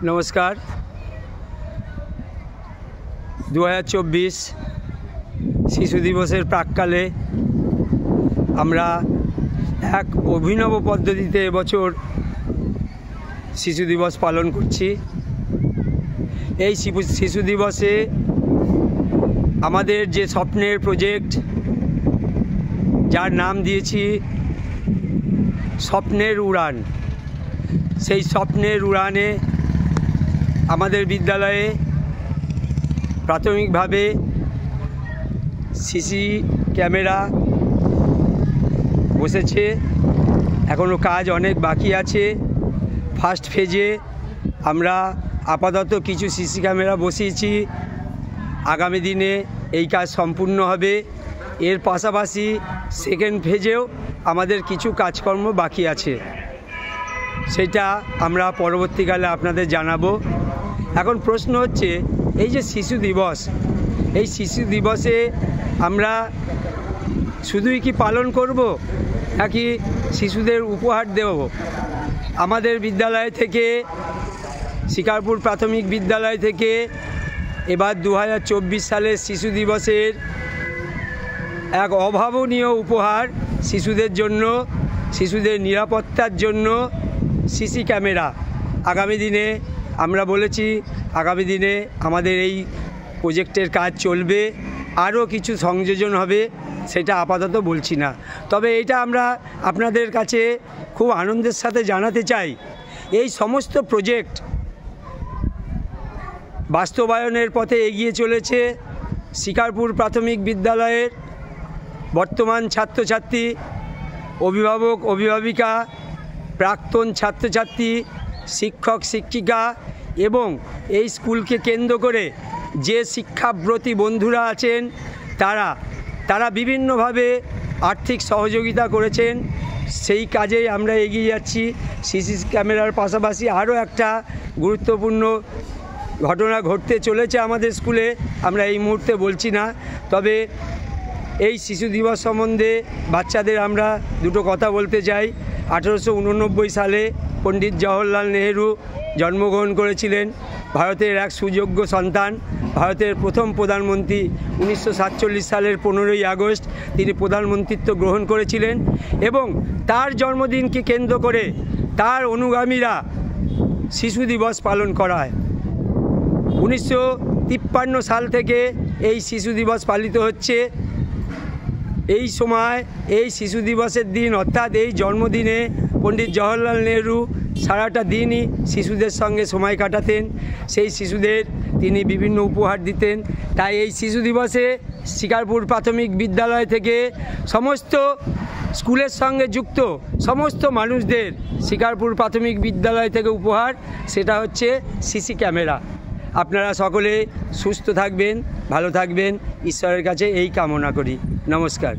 নমস্কার। 2024 শিশু দিবসের প্রাক্কালে আমরা এক অভিনব পদ্ধতিতে এবছর শিশু দিবস পালন করছি। এই শিশু দিবসে আমাদের যে স্বপ্নের প্রজেক্ট, যার নাম দিয়েছি স্বপ্নের উড়ান, সেই স্বপ্নের উড়ানে আমাদের বিদ্যালয়ে প্রাথমিকভাবে সিসি ক্যামেরা বসেছে, এখনও কাজ অনেক বাকি আছে। ফার্স্ট ফেজে আমরা আপাতত কিছু সিসি ক্যামেরা বসিয়েছি, আগামী দিনে এই কাজ সম্পূর্ণ হবে। এর পাশাপাশি সেকেন্ড ফেজেও আমাদের কিছু কাজকর্ম বাকি আছে, সেটা আমরা পরবর্তীকালে আপনাদের জানাবো। এখন প্রশ্ন হচ্ছে, এই যে শিশু দিবস, এই শিশু দিবসে আমরা শুধুই কি পালন করব, নাকি শিশুদের উপহার দেব? আমাদের বিদ্যালয় থেকে, শিকারপুর প্রাথমিক বিদ্যালয় থেকে এবার 2024 সালের শিশু দিবসের এক অভাবনীয় উপহার শিশুদের জন্য, শিশুদের নিরাপত্তার জন্য সিসি ক্যামেরা। আগামী দিনে আমরা বলেছি, আগামী দিনে আমাদের এই প্রজেক্টের কাজ চলবে, আরও কিছু সংযোজন হবে, সেটা আপাতত বলছি না। তবে এটা আমরা আপনাদের কাছে খুব আনন্দের সাথে জানাতে চাই, এই সমস্ত প্রজেক্ট বাস্তবায়নের পথে এগিয়ে চলেছে শিকারপুর প্রাথমিক বিদ্যালয়ের বর্তমান ছাত্রছাত্রী, অভিভাবক অভিভাবিকা, প্রাক্তন ছাত্রছাত্রী, শিক্ষক শিক্ষিকা এবং এই স্কুলকে কেন্দ্র করে যে শিক্ষাব্রতী বন্ধুরা আছেন, তারা বিভিন্নভাবে আর্থিক সহযোগিতা করেছেন। সেই কাজেই আমরা এগিয়ে যাচ্ছি। সিসি ক্যামেরার পাশাপাশি আরও একটা গুরুত্বপূর্ণ ঘটনা ঘটতে চলেছে আমাদের স্কুলে, আমরা এই মুহূর্তে বলছি না। তবে এই শিশু দিবস সম্বন্ধে বাচ্চাদের আমরা দুটো কথা বলতে চাই। 1889 সালে পণ্ডিত জওহরলাল নেহেরু জন্মগ্রহণ করেছিলেন, ভারতের এক সুযোগ্য সন্তান, ভারতের প্রথম প্রধানমন্ত্রী। 1947 সালের 15ই আগস্ট তিনি প্রধানমন্ত্রিত্ব গ্রহণ করেছিলেন এবং তার জন্মদিনকে কেন্দ্র করে তার অনুগামীরা শিশু দিবস পালন করায়। 1953 সাল থেকে এই শিশু দিবস পালিত হচ্ছে। এই সময় এই শিশু দিবসের দিন, অর্থাৎ এই জন্মদিনে পণ্ডিত জওহরলাল নেহেরু সারাটা দিনই শিশুদের সঙ্গে সময় কাটাতেন, সেই শিশুদের তিনি বিভিন্ন উপহার দিতেন। তাই এই শিশু দিবসে শিকারপুর প্রাথমিক বিদ্যালয় থেকে সমস্ত স্কুলের সঙ্গে যুক্ত সমস্ত মানুষদের শিকারপুর প্রাথমিক বিদ্যালয় থেকে উপহার, সেটা হচ্ছে সিসি ক্যামেরা। আপনারা সকলে সুস্থ থাকবেন, ভালো থাকবেন, ঈশ্বরের কাছে এই কামনা করি। নমস্কার।